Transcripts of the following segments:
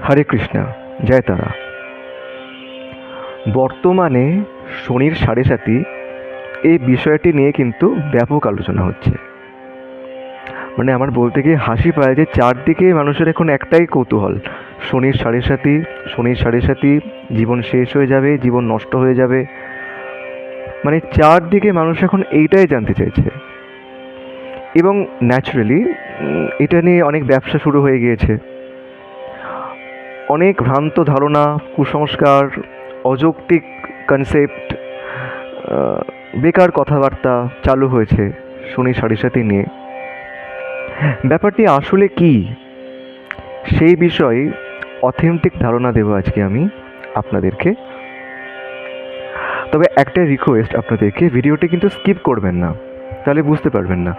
হরে কৃষ্ণা, জয় তারা। বর্তমানে শনির সাড়ে সাতি এই বিষয়টি নিয়ে কিন্তু ব্যাপক আলোচনা হচ্ছে। মানে আমার বলতে গিয়ে হাসি পায় যে চারদিকে মানুষের এখন একটাই কৌতূহল, শনির সাড়ে সাতি, শনির সাড়ে সাতি, জীবন শেষ হয়ে যাবে, জীবন নষ্ট হয়ে যাবে। মানে চারদিকে মানুষ এখন এইটাই জানতে চাইছে। এবং ন্যাচারালি এটা নিয়ে অনেক ব্যবসা শুরু হয়ে গিয়েছে। অনেক ভ্রান্ত ধারণা, কুসংস্কার, অযৌক্তিক কনসেপ্ট, বেকার কথাবার্তা চালু হয়েছে শনি সাড়ে সাতি নিয়ে। ব্যাপারটি আসলে কি, সেই বিষয়ে অথেন্টিক ধারণা দেবো আজকে আমি আপনাদেরকে। তবে একটা রিকোয়েস্ট আপনাদেরকে, ভিডিওটি কিন্তু স্কিপ করবেন না, তাহলে বুঝতে পারবেন না।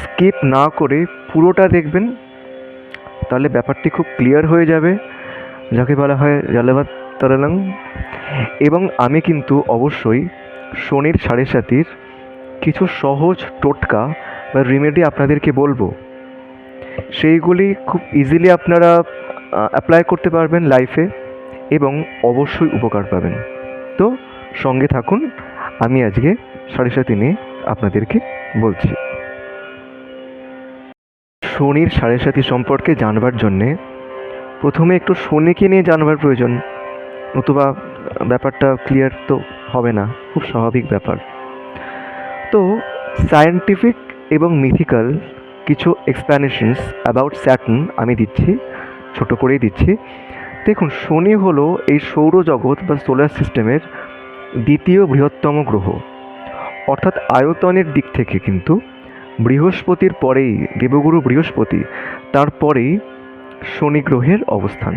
স্কিপ না করে পুরোটা দেখবেন, তাহলে ব্যাপারটি খুব ক্লিয়ার হয়ে যাবে, যাকে বলা হয় জালাবাত তারালাং। এবং আমি কিন্তু অবশ্যই শনির সাড়ে সাতির কিছু সহজ টোটকা বা রেমেডি আপনাদেরকে বলবো, সেইগুলি খুব ইজিলি আপনারা অ্যাপ্লাই করতে পারবেন লাইফে এবং অবশ্যই উপকার পাবেন। তো সঙ্গে থাকুন, আমি আজকে সাড়ে সাতি নিয়ে আপনাদেরকে বলছি। শনির সাড়ে সাতি সম্পর্কে জানবার জন্যে প্রথমে একটু শনিকে নিয়ে জানবার প্রয়োজন, নতুবা ব্যাপারটা ক্লিয়ার তো হবে না, খুব স্বাভাবিক ব্যাপার। তো সায়েন্টিফিক এবং মিথিক্যাল কিছু এক্সপ্লানেশনস অ্যাবাউট স্যাটার্ন আমি দিচ্ছি, ছোট করেই দিচ্ছি। দেখুন, শনি হলো এই সৌরজগৎ বা সোলার সিস্টেমের দ্বিতীয় বৃহত্তম গ্রহ, অর্থাৎ আয়তনের দিক থেকে কিন্তু বৃহস্পতির পরেই, দেবগুরু বৃহস্পতি, তারপরেই শনি গ্রহের অবস্থান।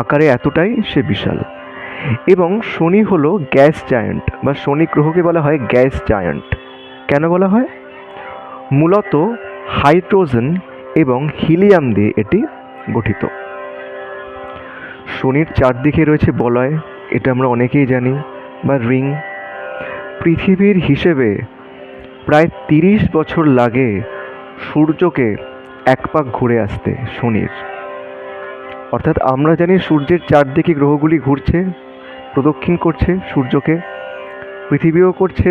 আকারে এতটাই সে বিশাল। এবং শনি হলো গ্যাস জায়ান্ট, বা শনি গ্রহকে বলা হয় গ্যাস জায়ান্ট। কেন বলা হয়? মূলত হাইড্রোজেন এবং হিলিয়াম দিয়ে এটি গঠিত। শনির চারদিকে রয়েছে বলয়, এটা আমরা অনেকেই জানি, বা রিং। পৃথিবীর হিসেবে প্রায় 30 বছর লাগে সূর্যকে এক পাক ঘুরে আসতে শনির। অর্থাৎ আমরা জানি সূর্যের চারদিকে গ্রহগুলি ঘুরছে, প্রদক্ষিণ করছে সূর্যকে, পৃথিবীও করছে,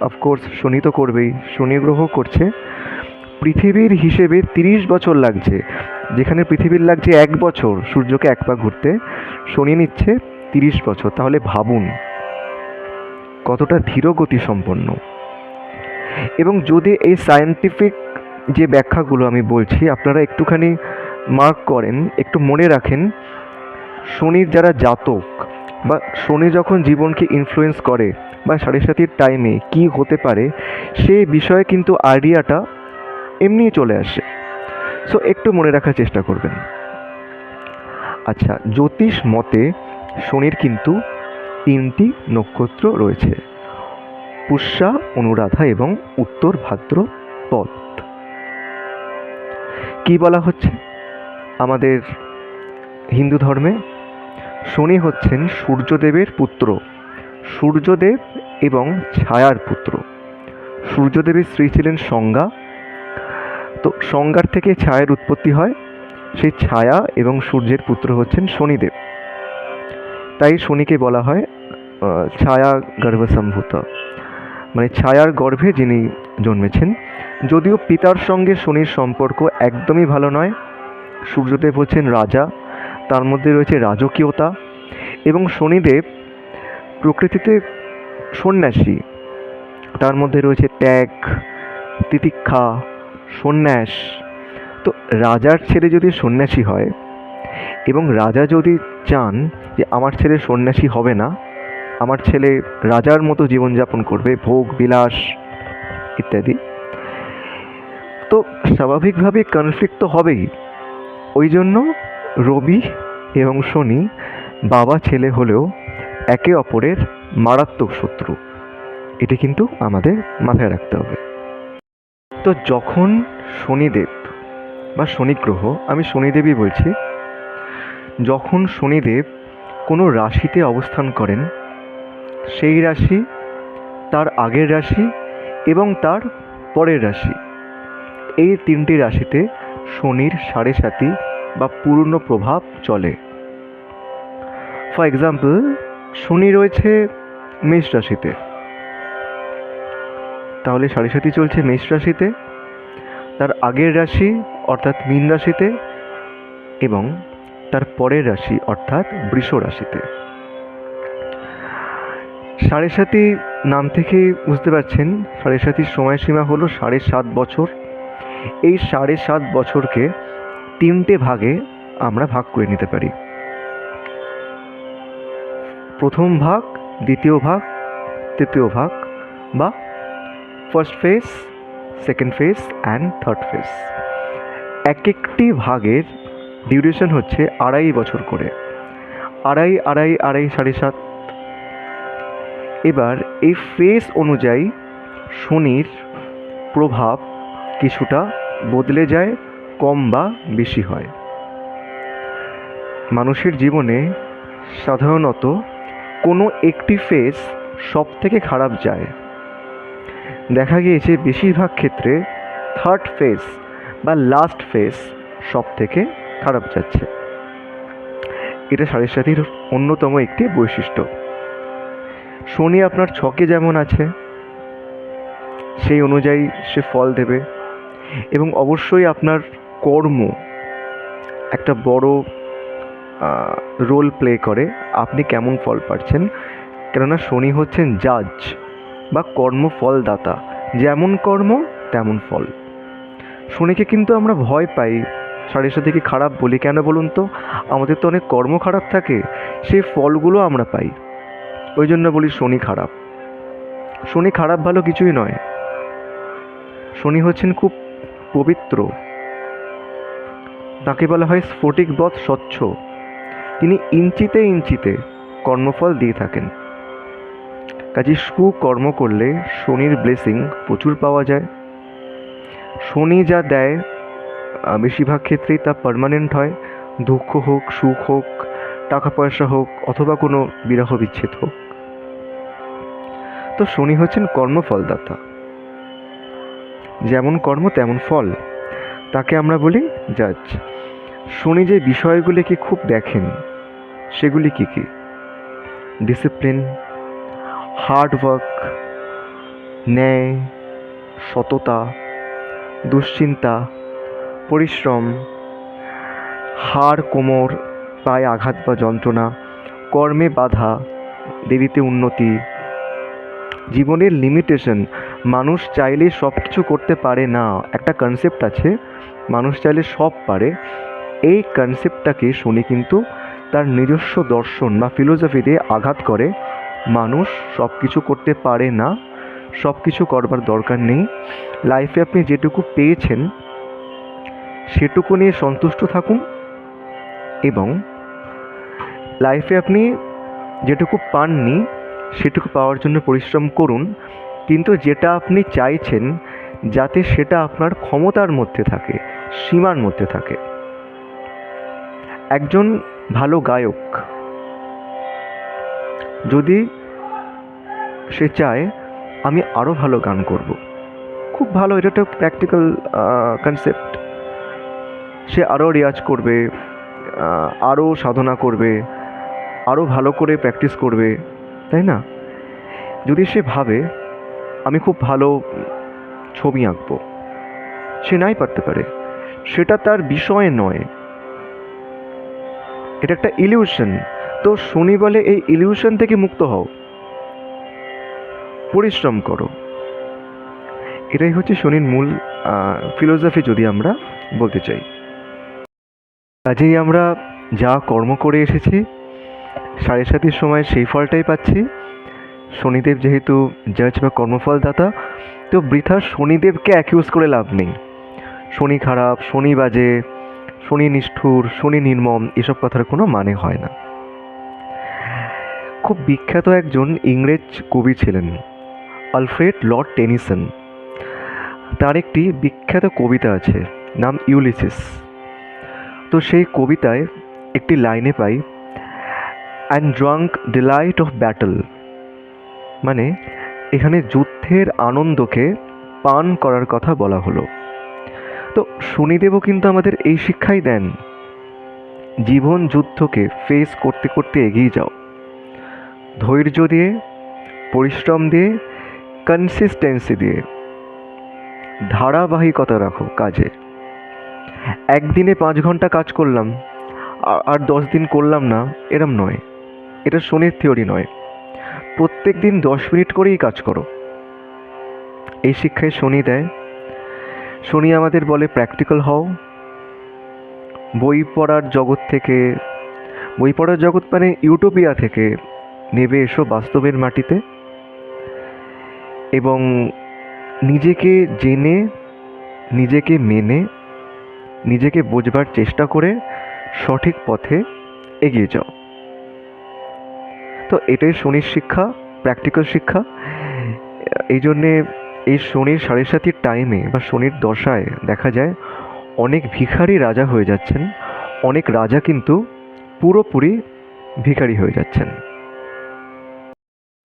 অফকোর্স শনি তো করবেই, শনি গ্রহ করছে। পৃথিবীর হিসেবে 30 বছর লাগছে, যেখানে পৃথিবীর লাগছে 1 বছর সূর্যকে এক পা ঘুরতে, শনি নিচ্ছে 30 বছর। তাহলে ভাবুন কতটা ধীর গতি সম্পন্ন। এবং যদি এই সায়েন্টিফিক যে ব্যাখ্যাগুলো আমি বলছি আপনারা একটুখানি মার্ক করেন, একটু মনে রাখেন, শনির যারা জাতক বা শনি যখন জীবনকে ইনফ্লুয়েন্স করে বা সাড়ে সাতির টাইমে কি হতে পারে, সে বিষয়ে কিন্তু আইডিয়াটা এমনিই চলে আসে। সো একটু মনে রাখার চেষ্টা করবেন। আচ্ছা, জ্যোতিষ মতে শনির কিন্তু 3টি নক্ষত্র রয়েছে, পুষ্যা, অনুরাধা এবং উত্তর ভাদ্রপদ। কি বলা হচ্ছে আমাদের হিন্দু ধর্মে? শনি হচ্ছেন সূর্যদেবের পুত্র, সূর্যদেব এবং ছায়ার পুত্র। সূর্যদেবের স্ত্রী ছিলেন সংজ্ঞা, তো সংজ্ঞার থেকে ছায়ার উৎপত্তি হয়, সেই ছায়া এবং সূর্যের পুত্র হচ্ছেন শনিদেব। তাই শনিকে বলা হয় ছায়া গর্ভসম্ভূত, মানে ছায়ার গর্ভে যিনি জন্মেছেন। যদিও পিতার সঙ্গে শনির সম্পর্ক একদমই ভালো নয়। সূর্যদেব হচ্ছেন রাজা, তার মধ্যে রয়েছে রাজকীয়তা, এবং শনিদেব প্রকৃতিতে সন্ন্যাসী, তার মধ্যে রয়েছে ত্যাগ, তিতিক্ষা, সন্ন্যাস। তো রাজার ছেলে যদি সন্ন্যাসী হয় এবং রাজা যদি চান যে আমার ছেলে সন্ন্যাসী হবে না, আমার ছেলে রাজার মতো জীবনযাপন করবে, ভোগ বিলাস ইত্যাদি, তো স্বাভাবিকভাবে কনফ্লিক্ট তো হবেই। ওই জন্য রবি এবং শনি বাবা ছেলে হলেও একে অপরের মারাত্মক শত্রু, এটি কিন্তু আমাদের মাথায় রাখতে হবে। তো যখন শনিদেব বা শনি গ্রহ, আমি শনিদেবই বলছি, যখন শনিদেব কোনো রাশিতে অবস্থান করেন, সেই রাশি, তার আগের রাশি এবং তার পরের রাশি, এই 3টি রাশিতে শনির সাড়ে সাতি বা পূর্ণ প্রভাব চলে। ফর এক্সাম্পল, শনি রয়েছে মেষ রাশিতে, তাহলে সাড়ে সাতি চলছে মেষ রাশিতে, তার আগের রাশি অর্থাৎ মীন রাশিতে, এবং তার পরের রাশি অর্থাৎ বৃষ রাশিতে। সাড়ে সাতি নাম থেকে বুঝতে পারছেন, সাড়ে সাতির সময়সীমা হলো 7.5 বছর। এই 7.5 বছরকে 3টে ভাগে আমরা ভাগ করে নিতে পারি। প্রথম ভাগ, দ্বিতীয় ভাগ, তৃতীয় ভাগ, বা first phase, second phase and third phase. এক একটি ভাগের ডিউরেশন হচ্ছে 2.5 বছর করে, 2.5 7.5। এবার এই ফেজ অনুযায়ী শনির প্রভাব কিছুটা বদলে যায়, কম বা বেশি হয়। মানুষের জীবনে সাধারণত কোনো একটি ফেজ সব থেকে খারাপ যায়। দেখা গিয়েছে বেশিরভাগ ক্ষেত্রে থার্ড ফেজ বা লাস্ট ফেজ সব থেকে খারাপ যাচ্ছে। এটা সাড়ে সাতির অন্যতম একটি বৈশিষ্ট্য। শনি আপনার ছকে যেমন আছে সেই অনুযায়ী সে ফল দেবে, এবং অবশ্যই আপনার কর্ম একটা বড় রোল প্লে করে আপনি কেমন ফল পাচ্ছেন। কেননা শনি হচ্ছেন জাজ বা কর্মফলদাতা, যেমন কর্ম তেমন ফল। শনিকে কিন্তু আমরা ভয় পাই, সাড়ে সাতিকে খারাপ বলি। কেন বলুন তো? আমাদের তো অনেক কর্ম খারাপ থাকে, সেই ফলগুলো আমরা পাই, ওই জন্য বলি শনি খারাপ। শনি খারাপ ভালো কিছুই নয়। শনি হচ্ছেন খুব পবিত্র, তাকে বলা হয় স্ফটিকবৎ স্বচ্ছ। তিনি ইঞ্চিতে ইঞ্চিতে কর্মফল দিয়ে থাকেন। কাজে সুকর্ম করলে শনির ব্লেসিং প্রচুর পাওয়া যায়। শনি যা দেয় বেশিরভাগ ক্ষেত্রেই তা পার্মানেন্ট হয়, দুঃখ হোক, সুখ হোক, টাকা পয়সা হোক, অথবা কোনো বিরহ বিচ্ছেদ হোক। তো শনি হচ্ছেন কর্মফলদাতা, যেমন কর্ম তেমন ফল, তাকে আমরা বলি জাজ। শনি যে বিষয়গুলিকে খুব দেখেন সেগুলি কী কী? ডিসিপ্লিন, হার্ডওয়ার্ক, ন্যায়, সততা, দুশ্চিন্তা, পরিশ্রম, হাড় কোমর পায়ে আঘাত বা যন্ত্রণা, কর্মে বাধা, দেরিতে উন্নতি, জীবনের লিমিটেশন। মানুষ চাইলে সব কিছু করতে পারে না, একটা কনসেপ্ট আছে, মানুষ চাইলে সব পারে। এই কনসেপ্টটাকে শনি কিন্তু তার নিজস্ব দর্শন বা ফিলোসফি দিয়ে আঘাত করে। মানুষ সব কিছু করতে পারে না, সব কিছু করবার দরকার নেই। লাইফে আপনি যেটুকু পেয়েছেন সেটুকু নিয়ে সন্তুষ্ট থাকুন, এবং লাইফে আপনি যেটুকু পাননি সেটুকু পাওয়ার জন্য পরিশ্রম করুন, কিন্তু যেটা আপনি চাইছেন যাতে সেটা আপনার ক্ষমতার মধ্যে থাকে, সীমার মধ্যে থাকে। একজন ভালো গায়ক যদি সে চায় আমি আরও ভালো গান করব, খুব ভালো, এটা একটা প্র্যাকটিক্যাল কনসেপ্ট। সে আরও রেয়াজ করবে, আরও সাধনা করবে, আরও ভালো করে প্র্যাকটিস করবে, তাই না? যদি সে ভাবে আমি খুব ভালো ছবি আঁকবো, সে নাই পারতে পারে, সেটা তার বিষয় নয়, এটা একটা ইলিউশন। তো শনি বলে এই ইলিউশন থেকে মুক্ত হও, পরিশ্রম করো। এটাই হচ্ছে শনির মূল ফিলোসফি যদি আমরা বলতে চাই। কাজেই আমরা যা কর্ম করে এসেছি সাড়ে সাতির সময় সেই ফলটাই পাচ্ছি। শনিদেব যেহেতু জাজ বা কর্মফলদাতা, তো বৃথা শনিদেবকে অ্যাকিউজ করে লাভ নেই। শনি খারাপ, শনি বাজে, শনি নিষ্ঠুর, শনি নির্মম, এসব কথার কোনো মানে হয় না। খুব বিখ্যাত একজন ইংরেজ কবি ছিলেন আলফ্রেড লর্ড টেনিসন। তার একটি বিখ্যাত কবিতা আছে, নাম ইউলিসিস। তো সেই কবিতায় একটি লাইনে পাই, and drunk delight of battle, মানে এখানে যুদ্ধের আনন্দকে পান করার কথা বলা হলো। তো শনিদেবও কিন্তু আমাদের এই শিক্ষাই দেন জীবন যুদ্ধকে ফেস করতে করতে এগিয়ে যাও। ধৈর্য দিয়ে, পরিশ্রম দিয়ে, কনসিস্টেন্সি দিয়ে ধারাবাহিকতা রাখো কাজে। একদিনে 5 ঘন্টা কাজ করলাম আর 10 দিন করলাম না, এরম নয়। এটা শনির থিওরি নয়। প্রত্যেক দিন 10 মিনিট করেই কাজ করো। এই শিক্ষায় শনি দেয়। শনি আমাদের বলে প্র্যাকটিক্যাল হও। বই পড়ার জগৎ থেকে, বই পড়ার জগৎ মানে ইউটোপিয়া থেকে নেবে এসো বাস্তবের মাটিতে, এবং নিজেকে জেনে, নিজেকে মেনে, নিজেকে বোঝবার চেষ্টা করে সঠিক পথে এগিয়ে যাও। তো এটাই শনির শিক্ষা, প্র্যাকটিক্যাল শিক্ষা। এই জন্যে এই শনির 7.5 টাইমে বা শনির দশায় দেখা যায় অনেক ভিখারি রাজা হয়ে যাচ্ছেন, অনেক রাজা কিন্তু পুরোপুরি ভিখারি হয়ে যাচ্ছেন।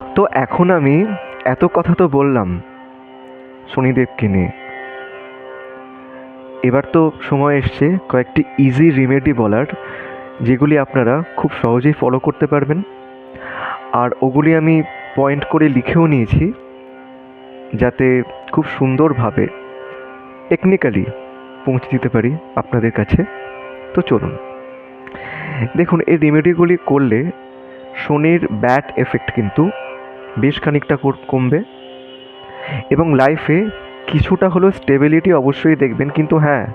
তো এখন আমি এত কথা তো বললাম শনিদেবকে নিয়ে, এবার তো সময় এসছে কয়েকটি ইজি রিমেডি বলার, যেগুলি আপনারা খুব সহজেই ফলো করতে পারবেন। আর ওগুলি আমি পয়েন্ট করে লিখেও নিয়েছি, যাতে খুব সুন্দরভাবে টেকনিক্যালি পৌঁছে দিতে পারি আপনাদের কাছে। তো চলুন, দেখুন এই রেমেডিগুলি করলে শনির ব্যাড এফেক্ট কিন্তু বেশ খানিকটা কমবে, এবং লাইফে কিছুটা হলেও স্টেবিলিটি অবশ্যই দেখবেন। কিন্তু হ্যাঁ,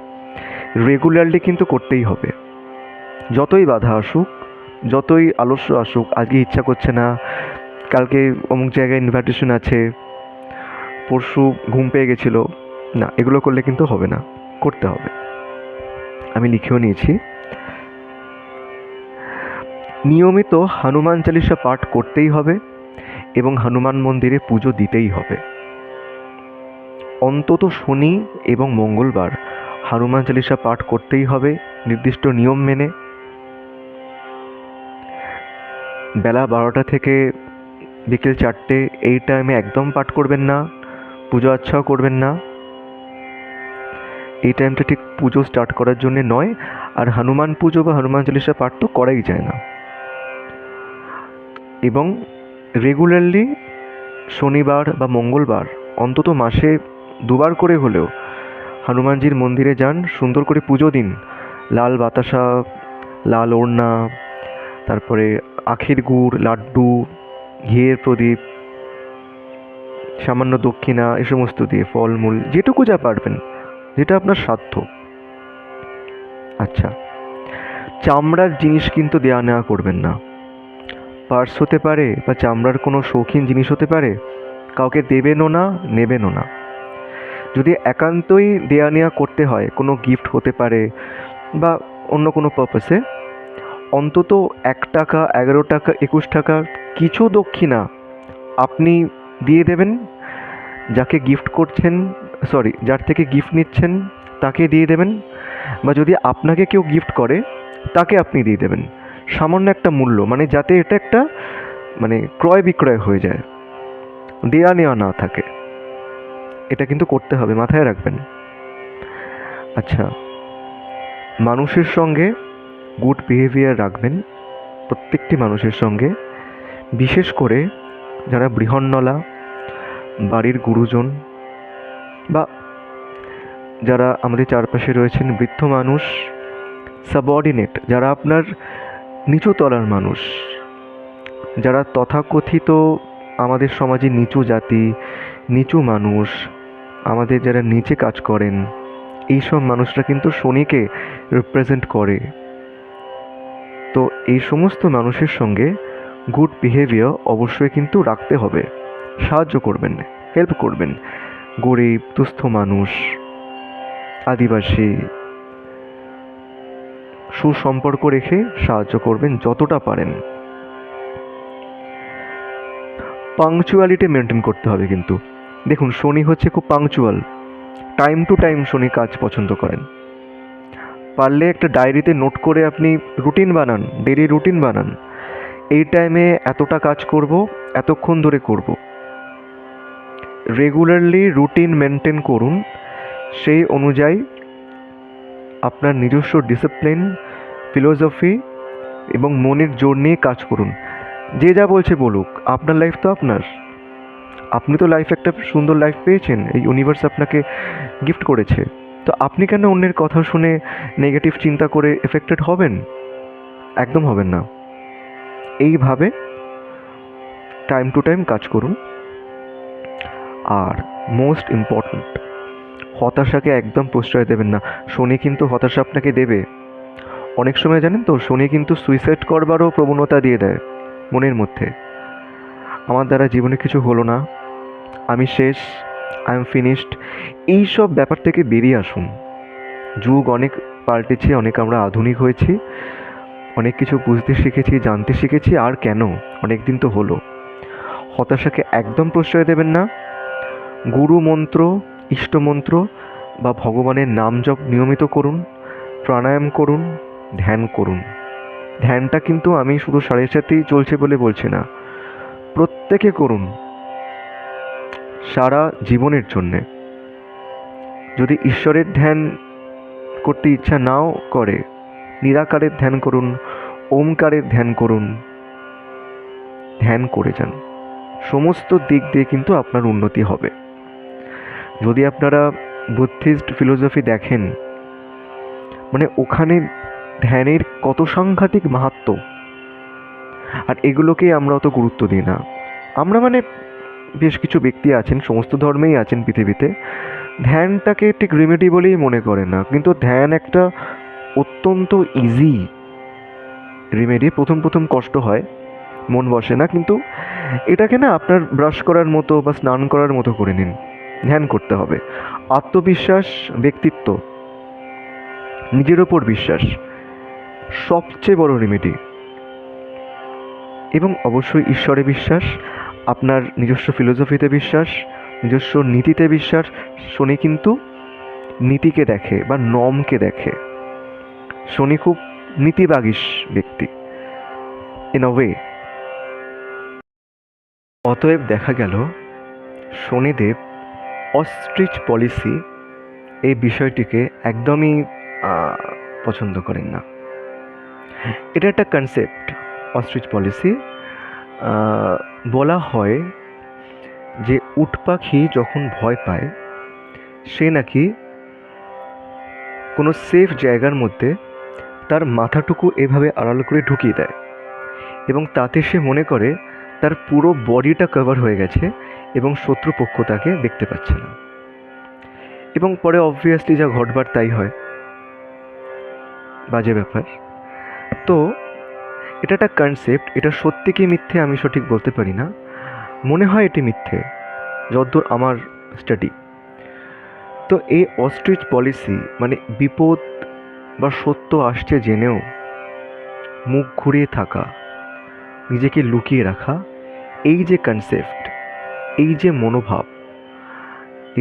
রেগুলারলি কিন্তু করতেই হবে। যতই বাধা আসুক, যতই আলস্য আসুক, আজকে ইচ্ছা করছে না, কালকে অমুক জায়গায় ইনভাইটেশন আছে, পরশু ঘুম পেয়ে গেছিলো, না, এগুলো করলে কিন্তু হবে না, করতে হবে। আমি লিখেও নিয়েছি। নিয়মিত হনুমান চালিসা পাঠ করতেই হবে এবং হনুমান মন্দিরে পুজো দিতেই হবে। অন্তত শনি এবং মঙ্গলবার হনুমান চালিসা পাঠ করতেই হবে নির্দিষ্ট নিয়ম মেনে। বেলা 12টা থেকে বিকেল 4টে এই টাইমে একদম পাঠ করবেন না, পুজো আচ্ছাও করবেন না। এই টাইমটা ঠিক পুজো স্টার্ট করার জন্য নয়, আর হনুমান পুজো বা হনুমান চালিসা পাঠ তো করাই যায় না। এবং রেগুলারলি শনিবার বা মঙ্গলবার অন্তত মাসে 2বার করে হলেও হনুমানজির মন্দিরে যান, সুন্দর করে পুজো দিন। লাল বাতাসা, লাল ওড়না, তারপরে আখের গুড়, লাড্ডু, ঘিয়ের প্রদীপ, সামান্য দক্ষিণা, এ সমস্ত দিয়ে ফলমূল, যেটুকু যা পারবেন, যেটা আপনার সাধ্য। আচ্ছা, চামড়ার জিনিস কিন্তু দেওয়া নেওয়া করবেন না। পার্স হতে পারে বা চামড়ার কোনো শৌখিন জিনিস হতে পারে, কাউকে দেবেনও না, নেবেনও না। যদি একান্তই দেয়া নেওয়া করতে হয়, কোনো গিফট হতে পারে বা অন্য কোনো পারপাসে, অন্তত 1 টাকা, 11 টাকা, 21 টাকা কিছু দক্ষিণা আপনি দিয়ে দেবেন। যাকে গিফট করছেন, যার থেকে গিফট নিচ্ছেন তাকে দিয়ে দেবেন, বা যদি আপনাকে কেউ গিফট করে তাকে আপনি দিয়ে দেবেন। সামান্য একটা মূল্য, মানে যাতে এটা একটা মানে ক্রয় বিক্রয় হয়ে যায়, দেয়া নেওয়া না থাকে। এটা কিন্তু করতে হবে, মাথায় রাখবেন। আচ্ছা, মানুষের সঙ্গে গুড বিহেভিয়ার রাখবেন, প্রত্যেকটি মানুষের সঙ্গে, বিশেষ করে যারা বৃহন্নলা, বাড়ির গুরুজন, বা যারা আমাদের চারপাশে রয়েছেন বৃদ্ধ মানুষ, সাবঅর্ডিনেট, যারা আপনার নিচু তলার মানুষ, যারা তথাকথিত আমাদের সমাজে নিচু জাতি, নিচু মানুষ, আমাদের যারা নিচে কাজ করেন, এইসব মানুষরা কিন্তু শনিকে রিপ্রেজেন্ট করে। তো এই সমস্ত মানুষের সঙ্গে গুড বিহেভিয়ার অবশ্যই কিন্তু রাখতে হবে। সাহায্য করবেন, হেল্প করবেন। গরিব দুস্থ মানুষ, আদিবাসী, সুসম্পর্ক রেখে সাহায্য করবেন যতটা পারেন। পাংচুয়ালিটি মেনটেন করতে হবে কিন্তু। দেখুন, শনি হচ্ছে খুব পাংচুয়াল, টাইম টু টাইম শনি কাজ পছন্দ করেন। পারলে একটা ডায়েরিতে নোট করে আপনি রুটিন বানান, ডেইলি রুটিন বানান। এই টাইমে এতটা কাজ করব, এতক্ষণ ধরে করব। রেগুলারলি রুটিন মেনটেন করুন। সেই অনুযায়ী আপনার নিজস্ব ডিসিপ্লিন, ফিলোসফি এবং মনের জোর নিয়ে কাজ করুন। যে যা বলছে বলুক, আপনার লাইফ তো আপনার। আপনি তো লাইফ একটা সুন্দর লাইফ পেয়েছেন, এই ইউনিভার্স আপনাকে গিফট করেছে। তো আপনি কেন অন্যের কথা শুনে নেগেটিভ চিন্তা করে এফেক্টেড হবেন? একদম হবেন না। এইভাবে টাইম টু টাইম কাজ করুন। আর মোস্ট ইম্পর্ট্যান্ট, হতাশাকে একদম প্রশ্রয় দেবেন না। শনি কিন্তু হতাশা আপনাকে দেবে। অনেক সময় জানেন তো, শনি কিন্তু সুইসাইড করবারও প্রবণতা দিয়ে দেয় মনের মধ্যে। আমার দ্বারা জীবনে কিছু হলো না, আমি শেষ, আই এম ফিনিশড, এইসব ব্যাপার থেকে বেরিয়ে আসুন। যুগ অনেক পাল্টেছে, অনেক আমরা আধুনিক হয়েছি, অনেক কিছু বুঝতে শিখেছি, জানতে শিখেছি। আর কেন, অনেক দিন তো হলো। হতাশাকে একদম প্রশ্রয় দেবেন না। গুরু মন্ত্র, ইষ্টমন্ত্র বা ভগবানের নাম জপ নিয়মিত করুন, প্রাণায়াম করুন, ধ্যান করুন। ধ্যানটা কিন্তু আমি শুধু 7:30 চলছে বলে বলছি না, প্রত্যেকে করুন সারা জীবনের জন্যে। যদি ঈশ্বরের ধ্যান করতে ইচ্ছা নাও করে, নিরাকারের ধ্যান করুন, ওমকারের ধ্যান করুন, ধ্যান করে যান। সমস্ত দিক দিয়ে কিন্তু আপনার উন্নতি হবে। যদি আপনারা বুদ্ধিস্ট ফিলোসফি দেখেন, মানে ওখানে ধ্যানের কত সাংঘাতিক মাহাত্ম্য, আর এগুলোকেই আমরা অত গুরুত্ব দিই না। আমরা মানে বেশ কিছু ব্যক্তি আছেন, সমস্ত ধর্মেই আছেন পৃথিবীতে, ধ্যানটাকে ঠিক রেমেডি বলেই মনে করে না। কিন্তু ধ্যান একটা অত্যন্ত ইজি রেমেডি। প্রথম প্রথম কষ্ট হয়, মন বসে না, কিন্তু এটাকে না আপনার ব্রাশ করার মতো বা স্নান করার মতো করে নিন। ধ্যান করতে হবে। আত্মবিশ্বাস, ব্যক্তিত্ব, নিজের ওপর বিশ্বাস সবচেয়ে বড় রেমেডি। এবং অবশ্যই ঈশ্বরে বিশ্বাস, আপনার নিজস্ব ফিলোসফিতে বিশ্বাস, নিজস্ব নীতিতে বিশ্বাস। শনি কিন্তু নীতিকে দেখে বা নর্মকে দেখে। শনি খুব নীতিবাগীশ ব্যক্তি ইন আ ওয়ে। অতএব দেখা গেল শনিদেব অস্ট্রিচ পলিসি এই বিষয়টিকে একদমই পছন্দ করেন না। এটা একটা কনসেপ্ট, অস্ট্রিচ পলিসি। বলা হয় যে উট পাখি যখন ভয় পায়, সে নাকি কোনো সেফ জায়গার মধ্যে তার মাথাটুকু এভাবে আড়াল করে ঢুকিয়ে দেয়, এবং তাতে সে মনে করে তার পুরো বডিটা কভার হয়ে গেছে এবং শত্রুপক্ষ তাকে দেখতে পাচ্ছে না। এবং পরে অবভিয়াসলি যা ঘটবার তাই হয়। বাজে ব্যাপার। তো এটা একটা কনসেপ্ট, এটা সত্যি কি মিথ্যে আমি সঠিক বলতে পারি না, মনে হয় এটি মিথ্যে যতদূর আমার স্টাডি। তো এই অস্ট্রিচ পলিসি মানে বিপদ বা সত্য আসছে জেনেও মুখ ঘুরিয়ে থাকা, নিজেকে লুকিয়ে রাখা, এই যে কনসেপ্ট, এই যে মনোভাব,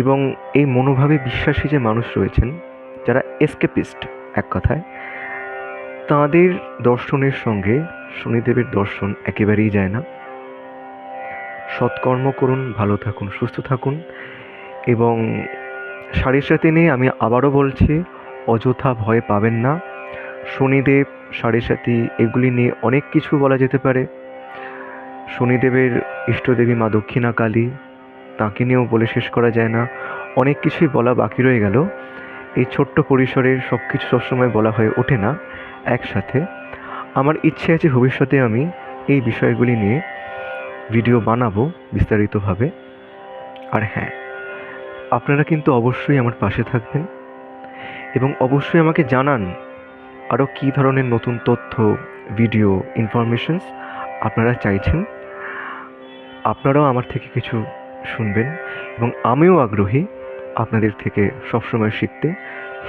এবং এই মনোভাবে বিশ্বাসী যে মানুষ রয়েছেন, যারা এসকেপিস্ট এক কথায়, তাঁদের দর্শনের সঙ্গে শনিদেবের দর্শন একেবারেই যায় না। সৎকর্ম করুন, ভালো থাকুন, সুস্থ থাকুন। এবং 7:30 নিয়ে আমি আবারও বলছি, অযথা ভয় পাবেন না। শনিদেব, 7:30 এগুলি নিয়ে অনেক কিছু বলা যেতে পারে। শনিদেবের ইষ্টদেবী মা দক্ষিণা কালী, তাঁকে নিয়েও বলে শেষ করা যায় না। অনেক কিছুই বলা বাকি রয়ে গেল। এই ছোট্ট পরিসরের সব কিছু সবসময় বলা হয়ে ওঠে না একসাথে। আমার ইচ্ছে আছে ভবিষ্যতে আমি এই বিষয়গুলি নিয়ে ভিডিও বানাবো বিস্তারিতভাবে। আর হ্যাঁ, আপনারা কিন্তু অবশ্যই আমার পাশে থাকবেন এবং অবশ্যই আমাকে জানান আরও কী ধরনের নতুন তথ্য, ভিডিও, ইনফরমেশনস আপনারা চাইছেন। আপনারাও আমার থেকে কিছু শুনবেন এবং আমিও আগ্রহী আপনাদের থেকে সবসময় শিখতে,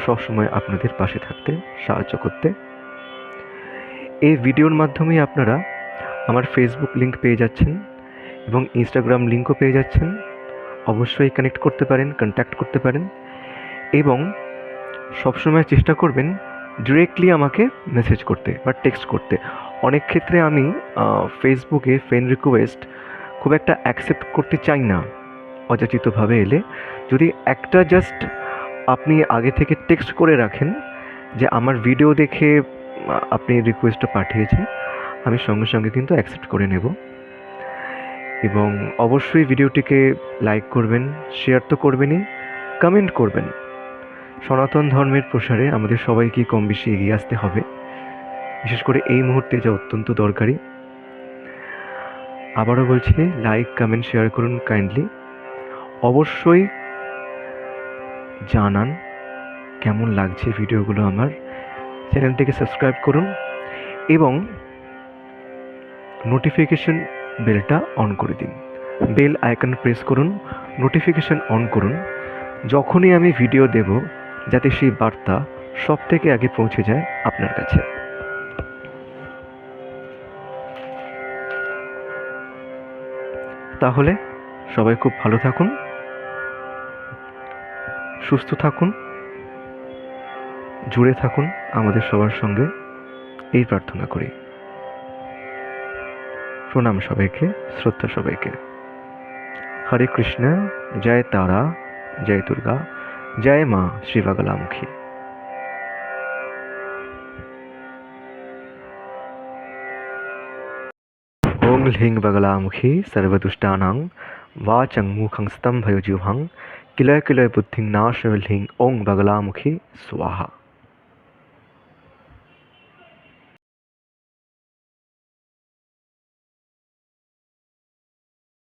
সবসময় আপনাদের পাশে থাকতে, সাহায্য করতে। এই ভিডিওর মাধ্যমেই আপনারা আমার ফেসবুক লিঙ্ক পেয়ে যাচ্ছেন এবং ইনস্টাগ্রাম লিঙ্কও পেয়ে যাচ্ছেন। অবশ্যই কানেক্ট করতে পারেন, কন্ট্যাক্ট করতে পারেন, এবং সবসময় চেষ্টা করবেন ডিরেক্টলি আমাকে মেসেজ করতে বা টেক্সট করতে। অনেক ক্ষেত্রে আমি ফেসবুকে ফ্রেন্ড রিকোয়েস্ট খুব একটা অ্যাকসেপ্ট করতে চাই না অযাচিতভাবে এলে। যদি একটা জাস্ট আপনি আগে থেকে টেক্সট করে রাখেন যে আমার ভিডিও দেখে আপনি রিকোয়েস্টটা পাঠিয়েছেন, আমি সঙ্গে সঙ্গে কিন্তু অ্যাকসেপ্ট করে নেব। এবং অবশ্যই ভিডিওটিকে লাইক করবেন, শেয়ার তো করবেনই, কমেন্ট করবেন। সনাতন ধর্মের প্রসারে আমাদের সবাইকে কম বেশি এগিয়ে আসতে হবে, বিশেষ করে এই মুহূর্তে যা অত্যন্ত দরকারি। আবারও বলছি, লাইক কমেন্ট শেয়ার করুন কাইন্ডলি। অবশ্যই জানান কেমন লাগছে ভিডিওগুলো আমার। চ্যানেলটিকে সাবস্ক্রাইব করুন এবং নোটিফিকেশন বেলটা অন করে দিন। বেল আইকন প্রেস করুন, নোটিফিকেশন অন করুন। যখনই আমি ভিডিও দেব, যাতে সেই বার্তা সব থেকে আগে পৌঁছে যায় আপনার কাছে। তাহলে সবাই খুব ভালো থাকুন, সুস্থ থাকুন, জুড়ে থাকুন আমাদের সবার সঙ্গে, এই প্রার্থনা করি। প্রণাম সবাইকে, শ্রদ্ধা সবাইকে। হরে কৃষ্ণ। জয় তারা, জয় দুর্গা, জয় মা শ্রী বাগলামুখী। ওং হ্লিং বাগলামুখী সর্বদুষ্টানাং वाचं मुखं स्तंभयोजिह्वं किलय किलय बुद्धिं नाशय ह्लीं ओं बगलामुखी स्वाहा।